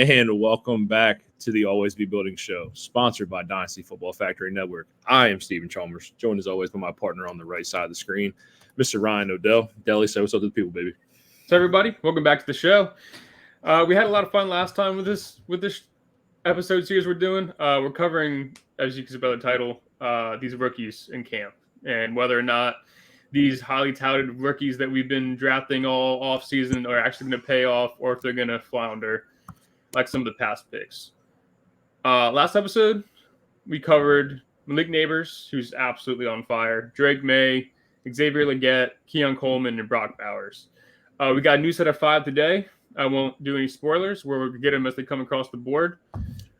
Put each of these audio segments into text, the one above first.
And welcome back to the Always Be Building Show, sponsored by Dynasty Football Factory Network. I am Stephen Chalmers, joined as always by my partner on the right side of the screen, Mr. Ryan Odell. Deli, say what's up to the people, baby. So everybody, welcome back to the show. We had a lot of fun last time with this episode series we're doing. We're covering, as you can see by the title, these rookies in camp and whether or not these highly touted rookies that we've been drafting all off season are actually going to pay off, or if they're going to flounder like some of the past picks. Last episode, we covered Malik Neighbors, who's absolutely on fire, Drake May, Xavier Legette, Keon Coleman, and Brock Bowers. We got a new set of 5 today. I won't do any spoilers. We'll get them as they come across the board.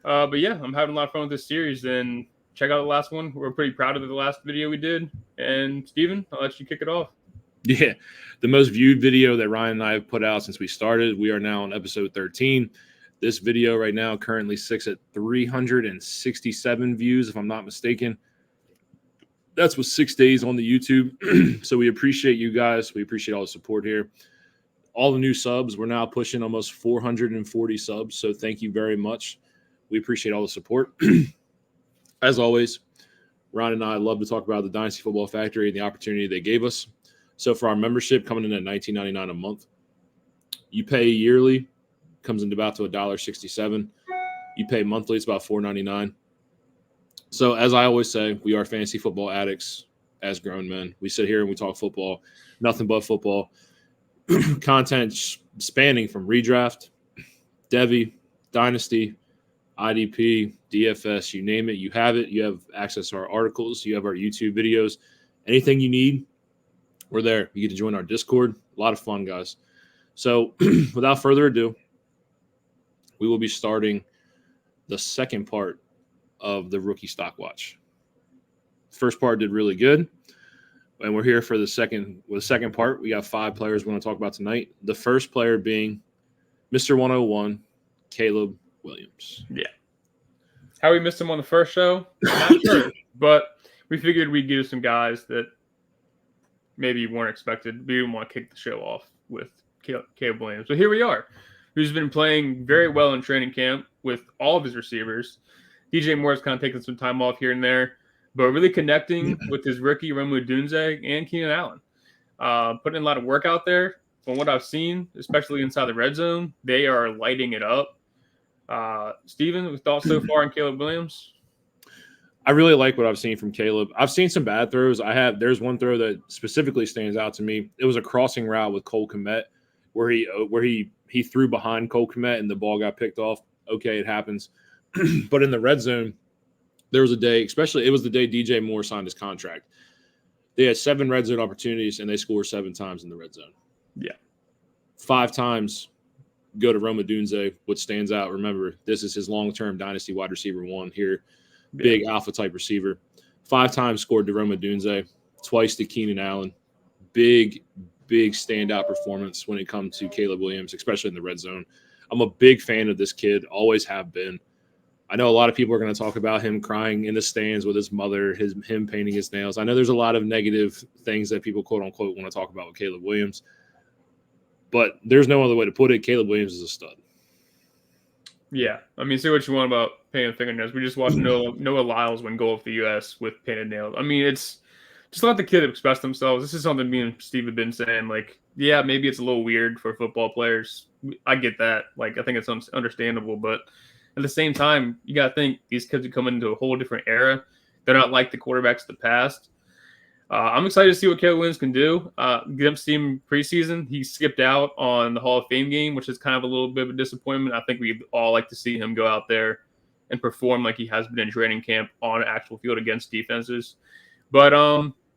But yeah, I'm having a lot of fun with this series. And check out the last one. We're pretty proud of the last video we did. And Steven, I'll let you kick it off. Yeah, the most viewed video that Ryan and I have put out since we started. We are now on episode 13. This video right now currently sits at 367 views, if I'm not mistaken. That's with 6 days on the YouTube. So we appreciate you guys. We appreciate all the support here. All the new subs. We're now pushing almost 440 subs. So thank you very much. We appreciate all the support. As always, Ron and I love to talk about the Dynasty Football Factory and the opportunity they gave us. So for our membership coming in at $19.99 a month, you pay yearly, comes into about to $1.67. You pay monthly, it's about $4.99. So as I always say, we are fantasy football addicts as grown men. We sit here and we talk football, nothing but football. Content spanning from redraft, Devy, Dynasty, IDP, DFS, you name it, you have it. You have access to our articles. You have our YouTube videos. Anything you need, we're there. You get to join our Discord. A lot of fun, guys. So without further ado, we will be starting the second part of the rookie stock watch. First part did really good. And we're here for the second part. We got 5 players we want to talk about tonight. The first player being Mr. 101, Caleb Williams. Yeah. How we missed him on the first show? Not sure. But we figured we'd give some guys that maybe weren't expected. We didn't want to kick the show off with Caleb Williams. So here we are, who's been playing very well in training camp with all of his receivers. DJ Moore's kind of taking some time off here and there, but really connecting with his rookie, Odunze, and Keenan Allen. Putting in a lot of work out there. From what I've seen, especially inside the red zone, they are lighting it up. Steven, thoughts so far on Caleb Williams? I really like what I've seen from Caleb. I've seen some bad throws. There's one throw that specifically stands out to me. It was a crossing route with Cole Kmet where he threw behind Cole Kmet and the ball got picked off. Okay, it happens. But in the red zone, there was a day, especially it was the day DJ Moore signed his contract. They had 7 red zone opportunities and they scored 7 times in the red zone. Yeah. 5 times go to Odunze. What stands out, remember, this is his long-term Dynasty wide receiver 1 here. Big alpha type receiver. 5 times scored to Odunze, twice to Keenan Allen. Big standout performance when it comes to Caleb Williams, especially in the red zone. I'm a big fan of this kid, always have been. I know a lot of people are going to talk about him crying in the stands with his mother, him painting his nails. I know there's a lot of negative things that people, quote unquote, want to talk about with Caleb Williams. But there's no other way to put it. Caleb Williams is a stud. Yeah. I mean, say what you want about painted fingernails. We just watched Noah Lyles win goal of the U.S. with painted nails. I mean, it's just let the kid express themselves. This is something me and Steve have been saying. Like, yeah, maybe it's a little weird for football players. I get that. Like, I think it's understandable. But at the same time, you got to think these kids are coming into a whole different era. They're not like the quarterbacks of the past. I'm excited to see what Caleb Williams can do. Get him to see him preseason. He skipped out on the Hall of Fame game, which is kind of a little bit of a disappointment. I think we'd all like to see him go out there and perform like he has been in training camp on an actual field against defenses. But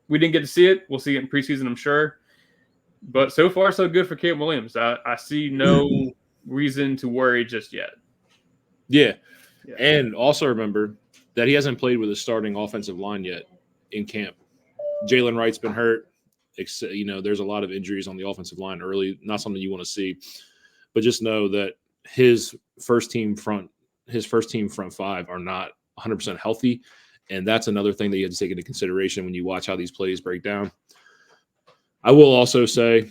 we didn't get to see it. We'll see it in preseason, I'm sure. But so far, so good for Caleb Williams. I see no reason to worry just yet. Yeah. And also remember that he hasn't played with a starting offensive line yet in camp. Jalen Wright's been hurt. There's a lot of injuries on the offensive line early. Not something you want to see. But just know that his first team front 5 are not 100% healthy. And that's another thing that you have to take into consideration when you watch how these plays break down. I will also say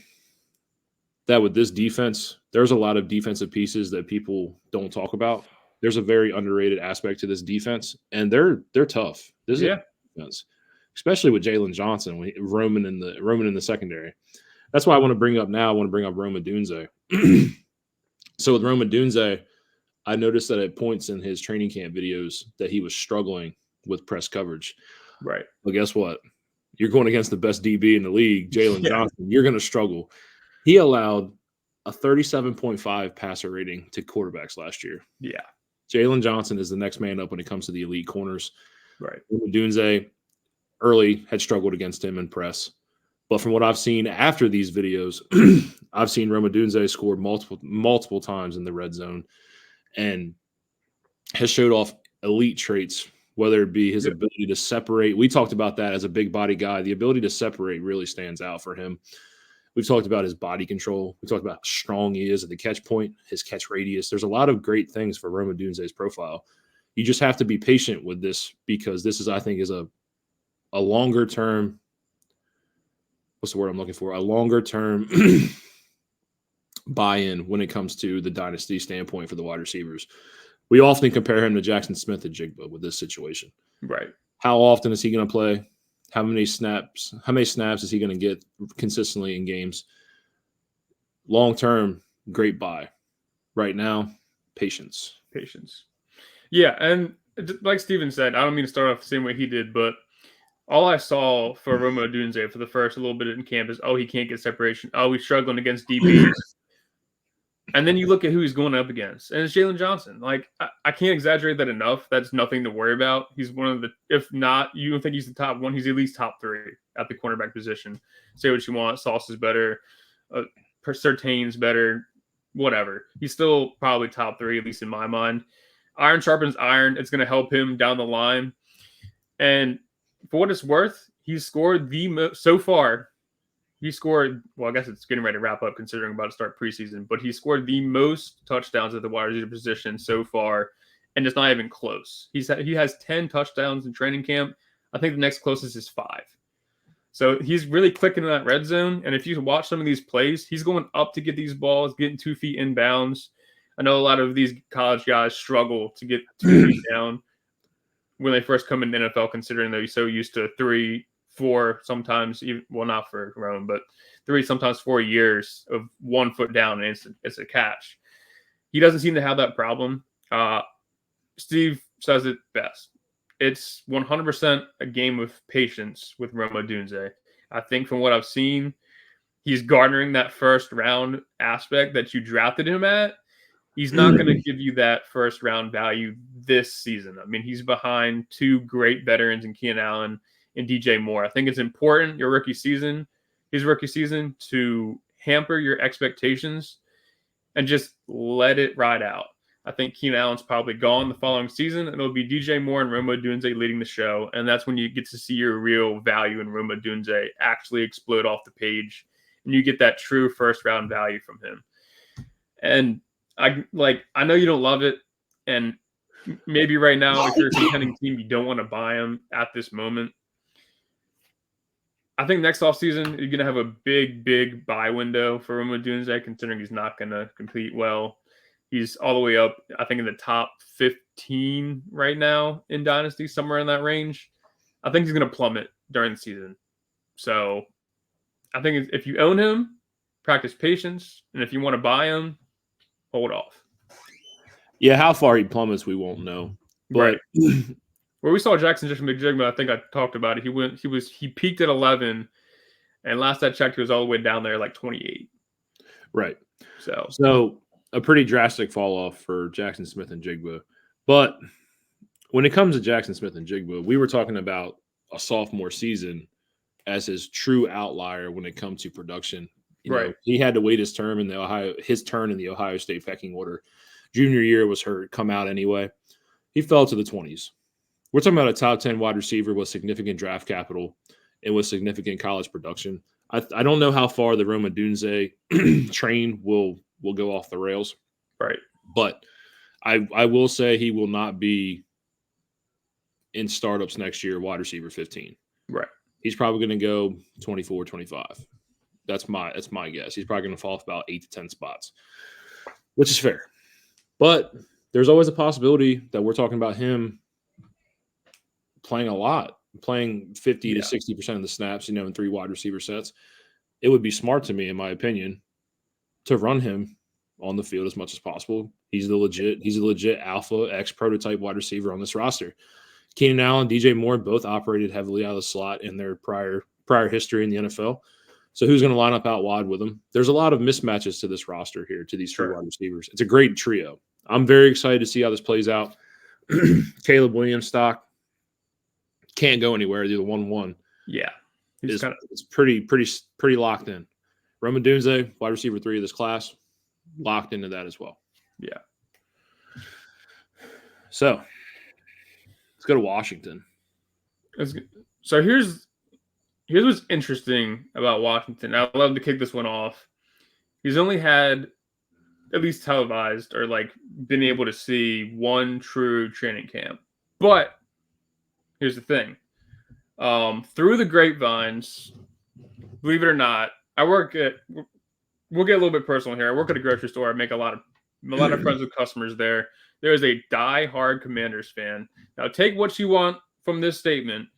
that with this defense, there's a lot of defensive pieces that people don't talk about. There's a very underrated aspect to this defense, and they're tough. This is a defense, especially with Jalen Johnson, Roman in the secondary. That's why I want to bring up Rome Odunze. So with Rome Odunze, I noticed that at points in his training camp videos that he was struggling with press coverage. Right. Well, guess what? You're going against the best DB in the league, Jalen Johnson. You're going to struggle. He allowed a 37.5 passer rating to quarterbacks last year. Yeah. Jalen Johnson is the next man up when it comes to the elite corners. Right. Odunze early had struggled against him in press. But from what I've seen after these videos, I've seen Rome Odunze score multiple times in the red zone and has showed off elite traits, whether it be his ability to separate. We talked about that as a big body guy. The ability to separate really stands out for him. We've talked about his body control. We talked about how strong he is at the catch point, his catch radius. There's a lot of great things for Rome Odunze's profile. You just have to be patient with this because this is, I think, is a longer term. What's the word I'm looking for? A longer term buy-in when it comes to the dynasty standpoint for the wide receivers. We often compare him to Jackson Smith and Jigba with this situation. Right. How often is he going to play? How many snaps is he going to get consistently in games? Long term, great buy. Right now, patience. Yeah, and like Steven said, I don't mean to start off the same way he did, but all I saw for Rome Odunze for the first little bit in camp is, he can't get separation. He's struggling against DBs. And then you look at who he's going up against, and it's Jalen Johnson. Like, I can't exaggerate that enough. That's nothing to worry about. He's one of the, if not, you don't think he's the top one, he's at least top 3 at the cornerback position. Say what you want. Sauce is better. Surtain's better. Whatever. He's still probably top 3, at least in my mind. Iron sharpens iron. It's going to help him down the line. And for what it's worth, he's scored so far. He scored, well, I guess it's getting ready to wrap up considering about to start preseason, but he scored the most touchdowns at the wide receiver position so far, and it's not even close. He has 10 touchdowns in training camp. I think the next closest is 5. So he's really clicking in that red zone, and if you watch some of these plays, he's going up to get these balls, getting 2 feet inbounds. I know a lot of these college guys struggle to get 2 feet down when they first come into the NFL, considering they're so used to 3, 4, sometimes even, well, not for Rome, but 3, sometimes 4 years of 1 foot down, and it's a catch. He doesn't seem to have that problem. Steve says it best. It's 100% a game of patience with Rome Odunze. I think from what I've seen, he's garnering that first round aspect that you drafted him at. He's not going to give you that first round value this season. I mean, he's behind 2 great veterans in Keenan Allen and DJ Moore. I think it's important his rookie season, to hamper your expectations and just let it ride out. I think Keenan Allen's probably gone the following season, and it'll be DJ Moore and Rome Odunze leading the show, and that's when you get to see your real value in Rome Odunze actually explode off the page, and you get that true first-round value from him. And I know you don't love it, and maybe right now, if you're a contending team, you don't want to buy him at this moment. I think next offseason, you're going to have a big buy window for Rome Odunze, considering he's not going to compete well. He's all the way up, I think, in the top 15 right now in Dynasty, somewhere in that range. I think he's going to plummet during the season. So I think if you own him, practice patience. And if you want to buy him, hold off. Yeah, how far he plummets, we won't know. But right. Where we saw Jackson just McJigma, I think I talked about it. He peaked at 11, and last I checked, he was all the way down there like 28. Right. So a pretty drastic fall off for Jackson Smith and Jigba. But when it comes to Jackson Smith and Jigba, we were talking about a sophomore season as his true outlier when it comes to production. You know, he had to wait his turn in the Ohio State pecking order. Junior year was hurt, come out anyway. He fell to the 20s. We're talking about a top 10 wide receiver with significant draft capital and with significant college production. I don't know how far the Rome Odunze train will go off the rails. Right. But I will say he will not be in startups next year wide receiver 15. Right. He's probably going to go 24, 25. That's my guess. He's probably going to fall off about 8 to 10 spots. which is fair. But there's always a possibility that we're talking about him playing a lot, playing 50 to 60% of the snaps, in 3 wide receiver sets. It would be smart to me, in my opinion, to run him on the field as much as possible. He's a legit alpha X prototype wide receiver on this roster. Keenan Allen, DJ Moore both operated heavily out of the slot in their prior history in the NFL. So who's going to line up out wide with them? There's a lot of mismatches to this roster here, to these 3 wide receivers. It's a great trio. I'm very excited to see how this plays out. Caleb Williams stock can't go anywhere. They're the 1-1. Yeah. It's pretty locked in. Roman Odunze, wide receiver 3 of this class, locked into that as well. Yeah. So let's go to Washington. So here's what's interesting about Washington. I'd love to kick this one off. He's only had, at least televised, or been able to see one true training camp. But here's the thing. Through the grapevines, believe it or not, we'll get a little bit personal here. I work at a grocery store. I make a lot of friends with customers there. There is a die-hard Commanders fan. Now, take what you want from this statement,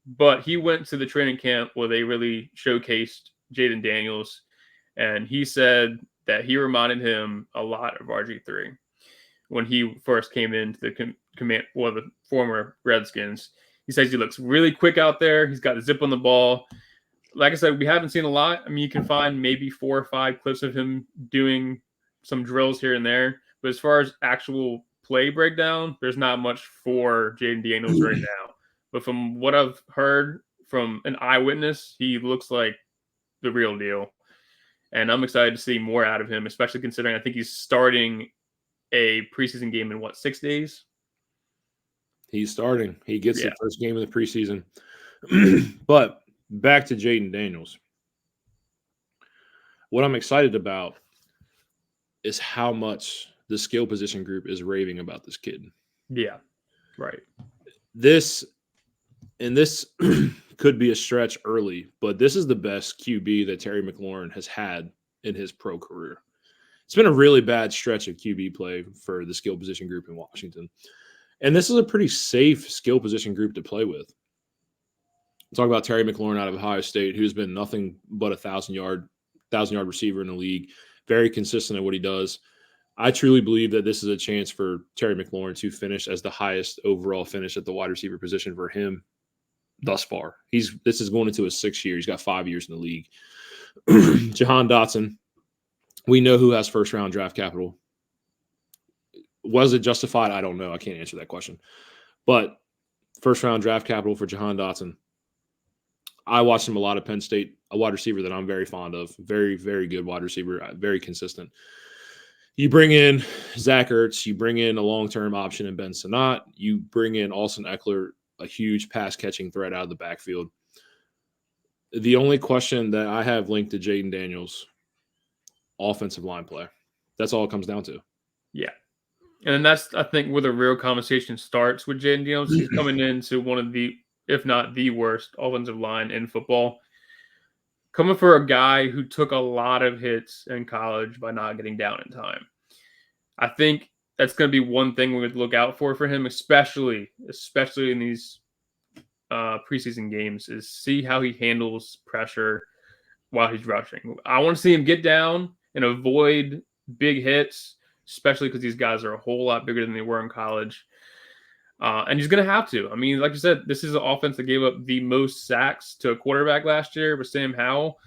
but he went to the training camp where they really showcased Jayden Daniels, and he said that he reminded him a lot of RG3 when he first came into the former Redskins. He says he looks really quick out there. He's got a zip on the ball. Like I said, we haven't seen a lot. I mean, you can find maybe 4 or 5 clips of him doing some drills here and there. But as far as actual play breakdown, there's not much for Jayden Daniels right now. But from what I've heard from an eyewitness, he looks like the real deal. And I'm excited to see more out of him, especially considering I think he's starting a preseason game in 6 days? He's starting. He gets the first game of the preseason. But back to Jayden Daniels. What I'm excited about is how much the skill position group is raving about this kid. Yeah, right. This could be a stretch early, but this is the best QB that Terry McLaurin has had in his pro career. It's been a really bad stretch of QB play for the skill position group in Washington. And this is a pretty safe skill position group to play with. Talk about Terry McLaurin out of Ohio State, who's been nothing but a 1,000-yard receiver in the league, very consistent at what he does. I truly believe that this is a chance for Terry McLaurin to finish as the highest overall finish at the wide receiver position for him thus far. This is going into his 6th year. He's got 5 years in the league. Jahan Dotson, we know who has first-round draft capital. Was it justified? I don't know. I can't answer that question. But first-round draft capital for Jahan Dotson. I watched him a lot at Penn State, a wide receiver that I'm very fond of. Very, very good wide receiver, very consistent. You bring in Zach Ertz, you bring in a long-term option in Ben Sinnott, you bring in Austin Eckler, a huge pass-catching threat out of the backfield. The only question that I have linked to Jayden Daniels, offensive line play. That's all it comes down to. Yeah. And that's, I think, where the real conversation starts with Jayden Daniels. He's coming into one of the, if not the worst, offensive line in football. Coming for a guy who took a lot of hits in college by not getting down in time. I think that's going to be one thing we would look out for him, especially in these preseason games, is see how he handles pressure while he's rushing. I want to see him get down and avoid big hits, especially because these guys are a whole lot bigger than they were in college. And he's going to have to. I mean, like you said, this is an offense that gave up the most sacks to a quarterback last year with Sam Howell.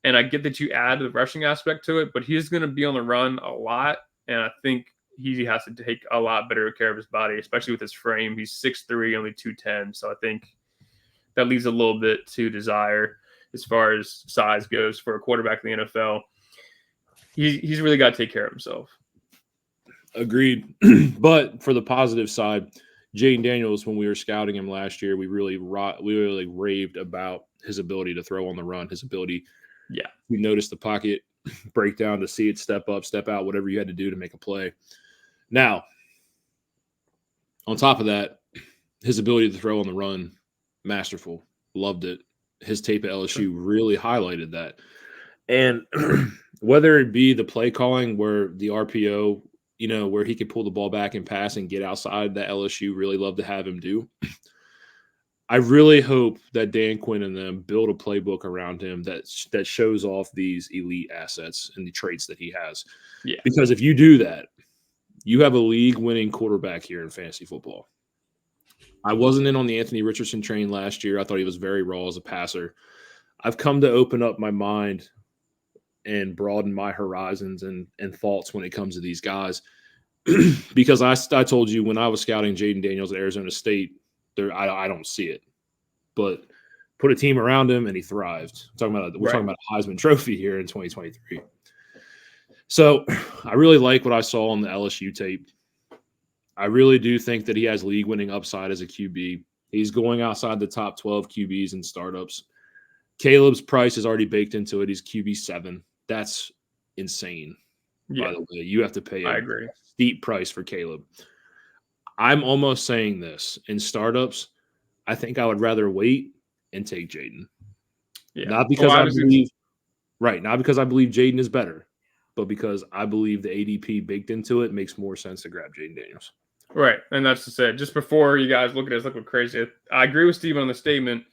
And I get that you add the rushing aspect to it, but he's going to be on the run a lot. And I think he has to take a lot better care of his body, especially with his frame. He's 6'3", only 210. So I think that leaves a little bit to desire as far as size goes for a quarterback in the NFL. He's really got to take care of himself. Agreed. But for the positive side, Jayden Daniels, when we were scouting him last year, we really raved about his ability to throw on the run, his ability to notice the pocket, break down, to see it, step up, step out, whatever you had to do to make a play. Now, on top of that, his ability to throw on the run, masterful. Loved it. His tape at LSU really highlighted that. And whether it be the play calling where the RPO, where he could pull the ball back and pass and get outside that LSU really love to have him do. I really hope that Dan Quinn and them build a playbook around him that shows off these elite assets and the traits that he has. Yeah. Because if you do that, you have a league-winning quarterback here in fantasy football. I wasn't in on the Anthony Richardson train last year. I thought he was very raw as a passer. I've come to open up my mind and broaden my horizons and thoughts when it comes to these guys. Because I told you when I was scouting Jayden Daniels at Arizona State, I don't see it. But put a team around him and he thrived. We're talking about a Heisman Trophy here in 2023. So I really like what I saw on the LSU tape. I really do think that he has league-winning upside as a QB. He's going outside the top 12 QBs in startups. Caleb's price is already baked into it. He's QB7. That's insane. Yeah. By the way, you have to pay a steep price for Caleb. I'm almost saying this. In startups, I think I would rather wait and take Jayden. Yeah. Not because I believe Jayden is better, but because I believe the ADP baked into it makes more sense to grab Jayden Daniels. Right. And that's to say, just before you guys look at us, look crazy. I agree with Steve on the statement,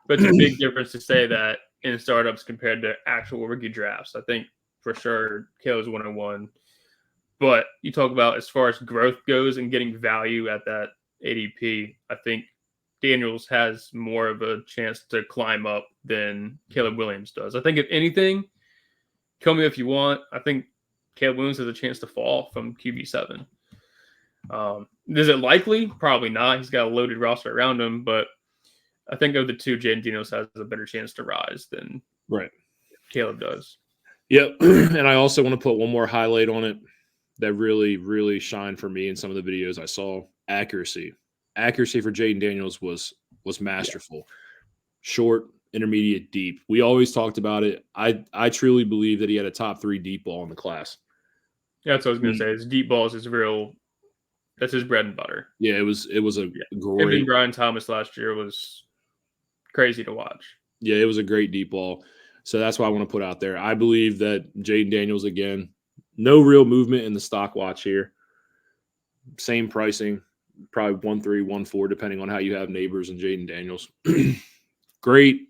but it's a big difference to say that in startups compared to actual rookie drafts. I think for sure Caleb's 1-1. But you talk about as far as growth goes and getting value at that ADP, I think Daniels has more of a chance to climb up than Caleb Williams does. I think if anything, kill me if you want, I think Caleb Williams has a chance to fall from QB7. Is it likely? Probably not. He's got a loaded roster around him, but I think of the two, Jayden Daniels has a better chance to rise than Caleb does. Yep. And I also want to put one more highlight on it that really, really shined for me in some of the videos I saw. Accuracy. Accuracy for Jayden Daniels was masterful. Yeah. Short, intermediate, deep. We always talked about it. I truly believe that he had a top 3 deep ball in the class. Yeah, that's what I was going to say. His deep ball is his real – that's his bread and butter. Yeah, it was a great – Him and Brian Thomas last year was crazy to watch. Yeah, it was a great deep ball. So that's what I want to put out there. I believe that Jayden Daniels, again, no real movement in the stock watch here. Same pricing, probably 1.3, 1.4, depending on how you have Neighbors and Jayden Daniels. Great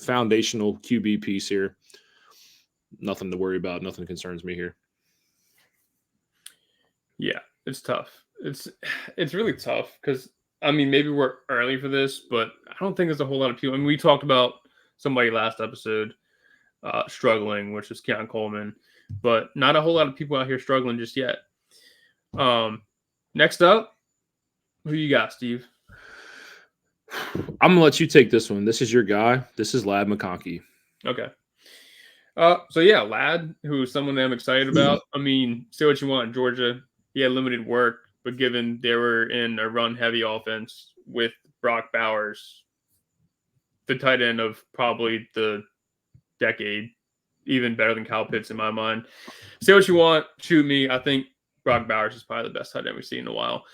foundational QB piece here. Nothing to worry about. Nothing concerns me here. Yeah, it's tough. It's really tough because, I mean, maybe we're early for this, but I don't think there's a whole lot of people. I mean, we talked about somebody last episode struggling, which is Keon Coleman, but not a whole lot of people out here struggling just yet. Next up, who you got, Steve? I'm going to let you take this one. This is your guy. This is Lad McConkey. Okay. So, yeah, Lad, who is someone that I'm excited about. I mean, say what you want in Georgia. He had limited work, but given they were in a run-heavy offense with Brock Bowers, the tight end of probably the decade, even better than Kyle Pitts in my mind. Say what you want, shoot me. I think Brock Bowers is probably the best tight end we've seen in a while.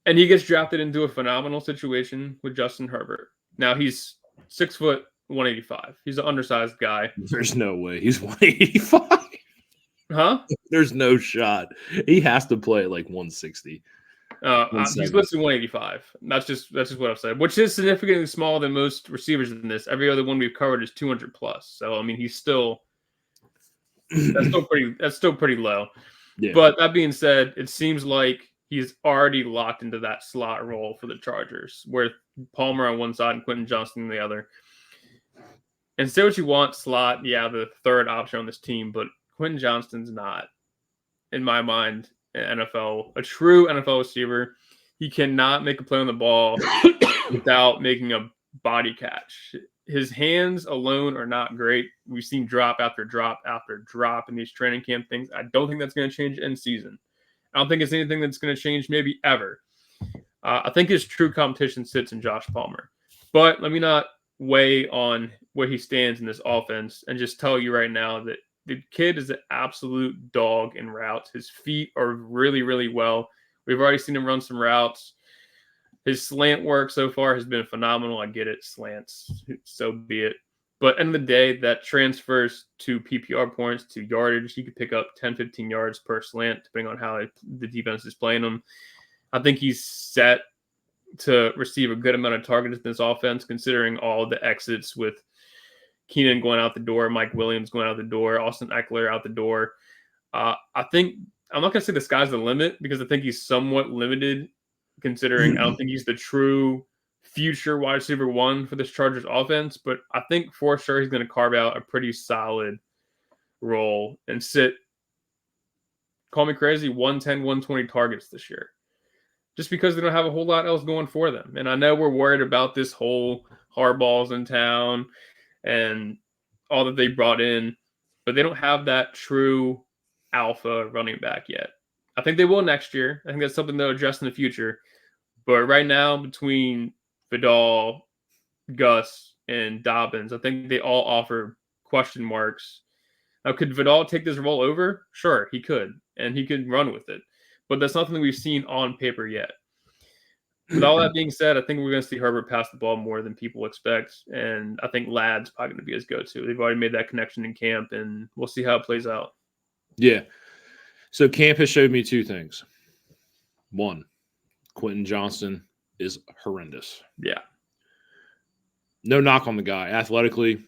And he gets drafted into a phenomenal situation with Justin Herbert. Now, he's 6 foot 185. He's an undersized guy. There's no way. He's 185. Huh? There's no shot. He has to play at like 160. He's listed 185. That's just what I've said, which is significantly smaller than most receivers in this. Every other one we've covered is 200 plus. So I mean, he's still that's still pretty low. Yeah. But that being said, it seems like he's already locked into that slot role for the Chargers, where Palmer on one side and Quentin Johnston on the other. And say what you want, slot, yeah, the third option on this team, but Quentin Johnston's not, in my mind, a true NFL receiver. He cannot make a play on the ball without making a body catch. His hands alone are not great. We've seen drop after drop after drop in these training camp things. I don't think that's going to change in season. I don't think it's anything that's going to change maybe ever. I think his true competition sits in Josh Palmer. But let me not weigh on where he stands in this offense and just tell you right now that the kid is an absolute dog in routes. His feet are really, really well. We've already seen him run some routes. His slant work so far has been phenomenal. I get it, slants, so be it. But end of the day, that transfers to PPR points, to yardage. He could pick up 10, 15 yards per slant, depending on how the defense is playing him. I think he's set to receive a good amount of targets in this offense, considering all the exits with Keenan going out the door, Mike Williams going out the door, Austin Eckler out the door. I think I'm not going to say the sky's the limit because I think he's somewhat limited, considering I don't think he's the true future wide receiver one for this Chargers offense. But I think for sure he's going to carve out a pretty solid role and sit, call me crazy, 110, 120 targets this year. Just because they don't have a whole lot else going for them. And I know we're worried about this whole Harbaugh's in town and all that they brought in, but they don't have that true alpha running back yet. I think they will next year. I think that's something they'll address in the future. But right now, between Vidal, Gus, and Dobbins, I think they all offer question marks. Now, could Vidal take this role over? Sure, he could, and he could run with it. But that's nothing that we've seen on paper yet. With all that being said, I think we're going to see Herbert pass the ball more than people expect. And I think Ladd's probably going to be his go-to. They've already made that connection in camp, and we'll see how it plays out. Yeah. So camp has showed me two things. One, Quentin Johnston is horrendous. Yeah. No knock on the guy. Athletically,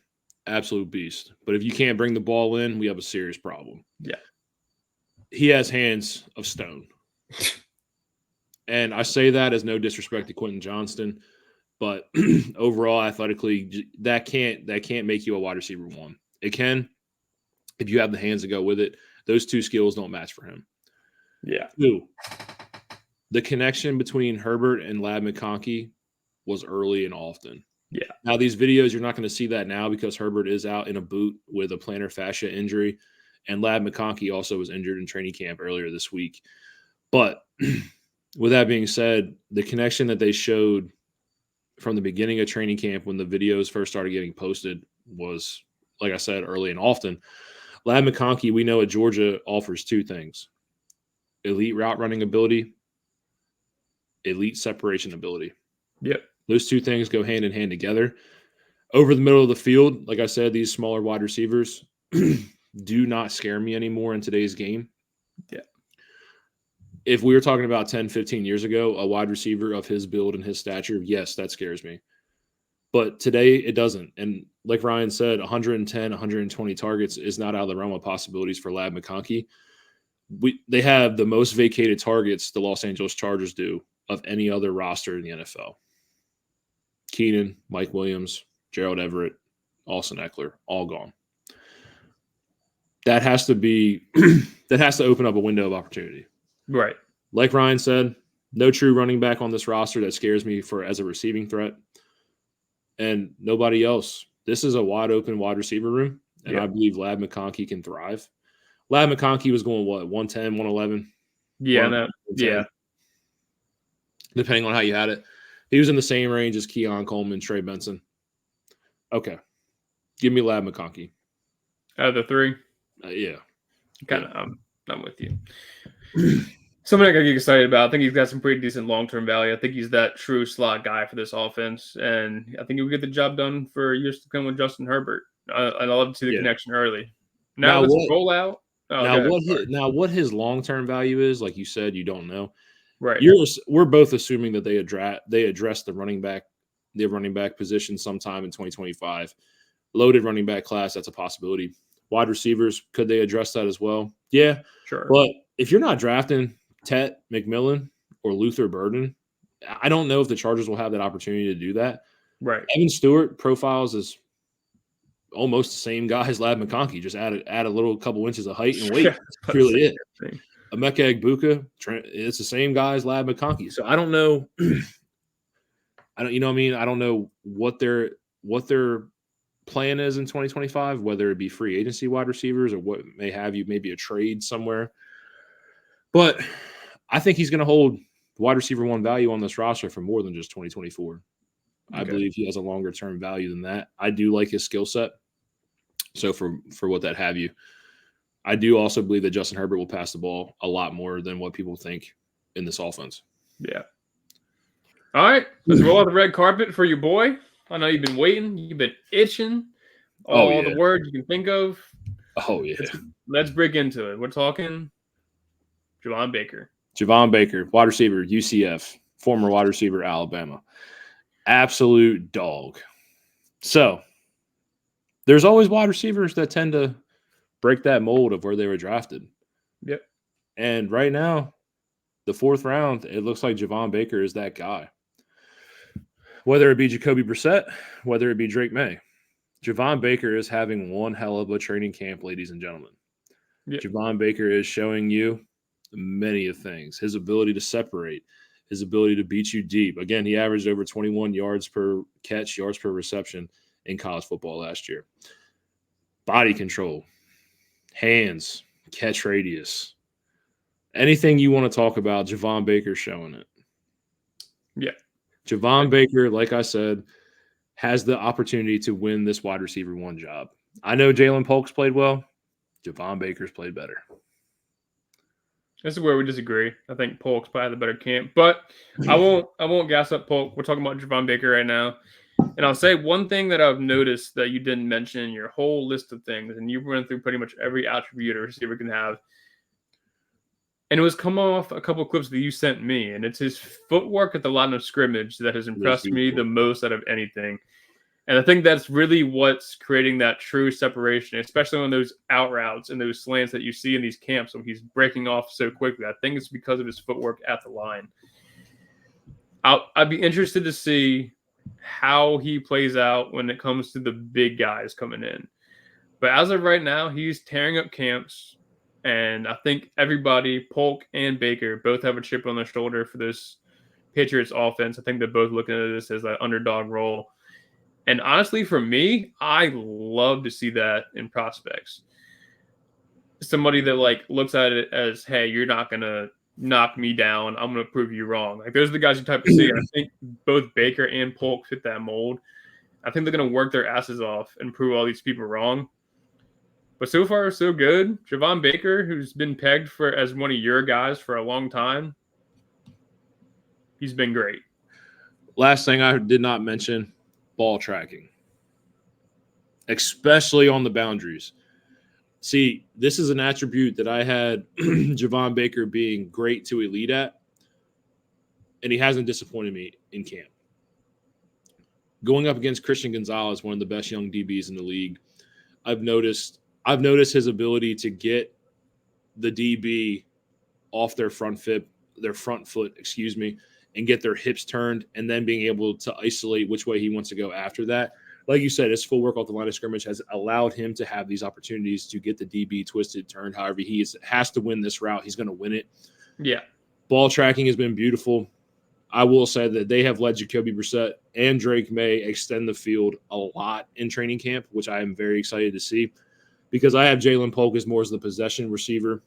absolute beast. But if you can't bring the ball in, we have a serious problem. Yeah. He has hands of stone. And I say that as no disrespect to Quentin Johnston, but overall athletically, that can't make you a wide receiver one. It can if you have the hands to go with it. Those two skills don't match for him. Yeah. Two, the connection between Herbert and Ladd McConkey was early and often. Yeah. Now, these videos, you're not going to see that now because Herbert is out in a boot with a plantar fascia injury. And Ladd McConkey also was injured in training camp earlier this week. But with that being said, the connection that they showed from the beginning of training camp when the videos first started getting posted was, like I said, early and often. Ladd McConkey, we know at Georgia, offers two things: elite route running ability, elite separation ability. Yep. Those two things go hand in hand together. Over the middle of the field, like I said, these smaller wide receivers do not scare me anymore in today's game. Yeah. If we were talking about 10, 15 years ago, a wide receiver of his build and his stature, yes, that scares me. But today it doesn't. And like Ryan said, 110, 120 targets is not out of the realm of possibilities for Ladd McConkey. They have the most vacated targets the Los Angeles Chargers do of any other roster in the NFL. Keenan, Mike Williams, Gerald Everett, Austin Eckler, all gone. That has to be that has to open up a window of opportunity. Right. Like Ryan said, no true running back on this roster that scares me as a receiving threat. And nobody else. This is a wide open wide receiver room, and I believe Ladd McConkey can thrive. Ladd McConkey was going, 110, 111? Yeah, yeah. Depending on how you had it. He was in the same range as Keon Coleman, Trey Benson. Okay. Give me Ladd McConkey. Out of the three? Yeah. Kind of. I'm with you. Something I got to get excited about. I think he's got some pretty decent long-term value. I think he's that true slot guy for this offense, and I think he'll get the job done for years to come with Justin Herbert. I love to see the connection early. Now let's roll out. What his long-term value is, like you said, you don't know. Right. We're both assuming that they address the running back position sometime in 2025. Loaded running back class, that's a possibility. Wide receivers, could they address that as well? Yeah, sure. But if you're not drafting Tet McMillan or Luther Burden, I don't know if the Chargers will have that opportunity to do that. Right. Evan Stewart profiles as almost the same guy as Ladd McConkey, just add a couple inches of height and weight. That's really it. Emeka Egbuka, it's the same guy as Ladd McConkey. So I don't know. I don't know what their plan is in 2025, whether it be free agency wide receivers or what may have you, maybe a trade somewhere. But I think he's going to hold wide receiver one value on this roster for more than just 2024. Okay. I believe he has a longer term value than that. I do like his skill set. So for what that have you, I do also believe that Justin Herbert will pass the ball a lot more than what people think in this offense. Yeah. All right, let's roll out the red carpet for your boy. I know you've been waiting. You've been itching. all the words you can think of. Oh, yeah. Let's break into it. We're talking Javon Baker. Javon Baker, wide receiver, UCF, former wide receiver, Alabama. Absolute dog. So there's always wide receivers that tend to break that mold of where they were drafted. Yep. And right now, the 4th round, it looks like Javon Baker is that guy. Whether it be Jacoby Brissett, whether it be Drake May, Javon Baker is having one hell of a training camp, ladies and gentlemen. Yep. Javon Baker is showing you many of things. His ability to separate, his ability to beat you deep. Again, he averaged over 21 yards per catch, yards per reception in college football last year. Body control, hands, catch radius. Anything you want to talk about, Javon Baker showing it. Yeah. Javon Baker, like I said, has the opportunity to win this wide receiver 1 job. I know Jalen Polk's played well. Javon Baker's played better. This is where we disagree. I think Polk's probably the better camp, but I won't gas up Polk. We're talking about Javon Baker right now. And I'll say one thing that I've noticed that you didn't mention in your whole list of things, and you've run through pretty much every attribute a receiver can have. And it was come off a couple of clips that you sent me, and it's his footwork at the line of scrimmage that has impressed me the most out of anything. And I think that's really what's creating that true separation, especially on those out routes and those slants that you see in these camps when he's breaking off so quickly. I think it's because of his footwork at the line. I'd be interested to see how he plays out when it comes to the big guys coming in. But as of right now, he's tearing up camps. And I think everybody, Polk and Baker, both have a chip on their shoulder for this Patriots offense. I think they're both looking at this as an underdog role. And honestly, for me, I love to see that in prospects. Somebody that looks at it as, hey, you're not going to knock me down. I'm going to prove you wrong. Those are the guys you type to see. And I think both Baker and Polk fit that mold. I think they're going to work their asses off and prove all these people wrong. But so far, so good. Javon Baker, who's been pegged as one of your guys for a long time, he's been great. Last thing I did not mention, ball tracking, especially on the boundaries. See, this is an attribute that I had Javon Baker being great to elite at, and he hasn't disappointed me in camp. Going up against Christian Gonzalez, one of the best young DBs in the league, I've noticed his ability to get the DB off their front foot, and get their hips turned, and then being able to isolate which way he wants to go after that. Like you said, his full work off the line of scrimmage has allowed him to have these opportunities to get the DB twisted, turned. However, he has to win this route. He's going to win it. Yeah. Ball tracking has been beautiful. I will say that they have let Jacoby Brissett and Drake May extend the field a lot in training camp, which I am very excited to see, because I have Jalen Polk as more as the possession receiver,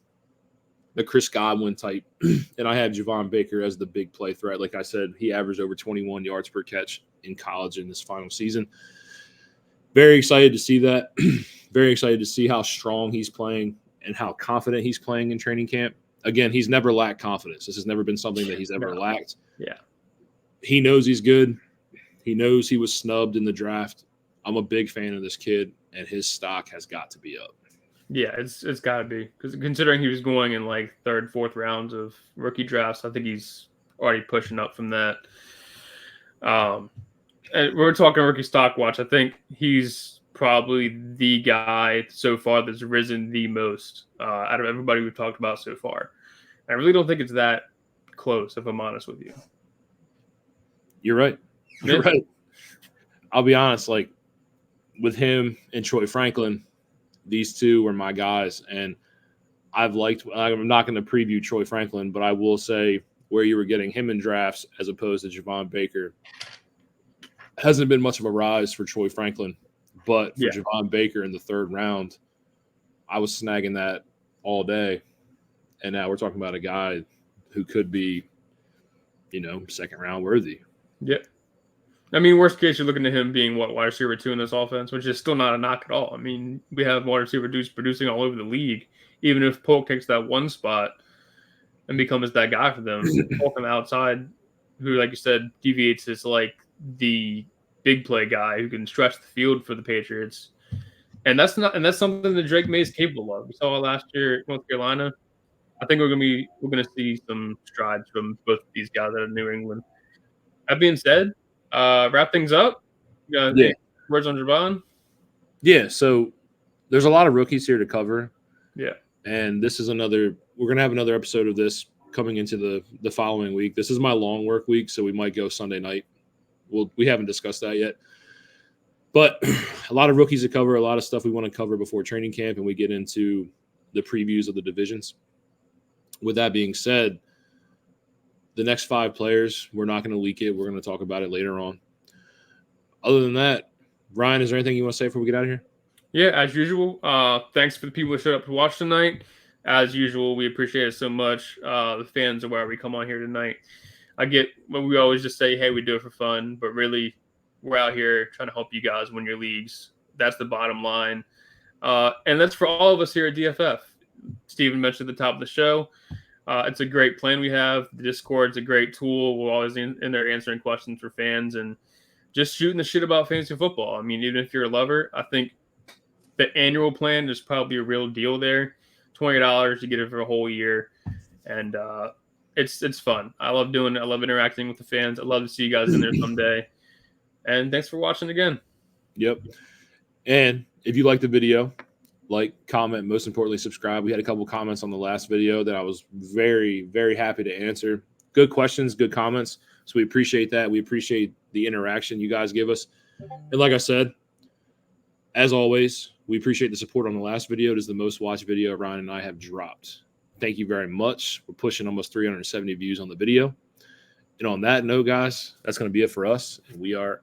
the Chris Godwin type, and I have Javon Baker as the big play threat. Like I said, he averaged over 21 yards per catch in college in this final season. Very excited to see that. Very excited to see how strong he's playing and how confident he's playing in training camp. Again, he's never lacked confidence. This has never been something that he's ever lacked. Yeah. He knows he's good. He knows he was snubbed in the draft. I'm a big fan of this kid, and his stock has got to be up. Yeah, it's got to be, because considering he was going in third, fourth rounds of rookie drafts, I think he's already pushing up from that. And we're talking rookie stock watch. I think he's probably the guy so far that's risen the most out of everybody we've talked about so far. I really don't think it's that close, if I'm honest with you. You're right. You're right. I'll be honest, with him and Troy Franklin, these two were my guys. And I'm not going to preview Troy Franklin, but I will say where you were getting him in drafts as opposed to Javon Baker hasn't been much of a rise for Troy Franklin. But for Javon Baker in the 3rd round, I was snagging that all day. And now we're talking about a guy who could be, 2nd round worthy. Yep. I mean, worst case, you're looking at him being wide receiver 2 in this offense, which is still not a knock at all. I mean, we have wide receiver dudes producing all over the league. Even if Polk takes that one spot and becomes that guy for them, Polk on the outside, who, like you said, deviates as the big play guy who can stretch the field for the Patriots. And that's something that Drake May is capable of. We saw it last year at North Carolina. I think we're gonna see some strides from both of these guys out of New England. That being said, wrap things up. You got Yeah. any words on Javon? Yeah. So there's a lot of rookies here to cover. Yeah. And this is we're going to have another episode of this coming into the following week. This is my long work week, so we might go Sunday night. We haven't discussed that yet. But a lot of rookies to cover, a lot of stuff we want to cover before training camp, and we get into the previews of the divisions. With that being said, the next 5 players, we're not going to leak it. We're going to talk about it later on. Other than that, Ryan, is there anything you want to say before we get out of here? Yeah, as usual. Thanks for the people who showed up to watch tonight. As usual, we appreciate it so much. The fans are why we come on here tonight. I get when we always just say, hey, we do it for fun, but really we're out here trying to help you guys win your leagues. That's the bottom line. And that's for all of us here at DFF. Steven mentioned at the top of the show. It's a great plan we have. The Discord's a great tool. We're always in there answering questions for fans and just shooting the shit about fantasy football. I mean, even if you're a lover, I think the annual plan is probably a real deal there. $20, you get it for a whole year. And it's fun. I love doing it. I love interacting with the fans. I'd love to see you guys in there someday. And thanks for watching again. Yep. And if you like the video, like, comment, most importantly, subscribe. We had a couple comments on the last video that I was very, very happy to answer. Good questions, good comments. So we appreciate that. We appreciate the interaction you guys give us. And like I said, as always, we appreciate the support on the last video. It is the most watched video Ryan and I have dropped. Thank you very much. We're pushing almost 370 views on the video. And on that note, guys, that's going to be it for us. And we are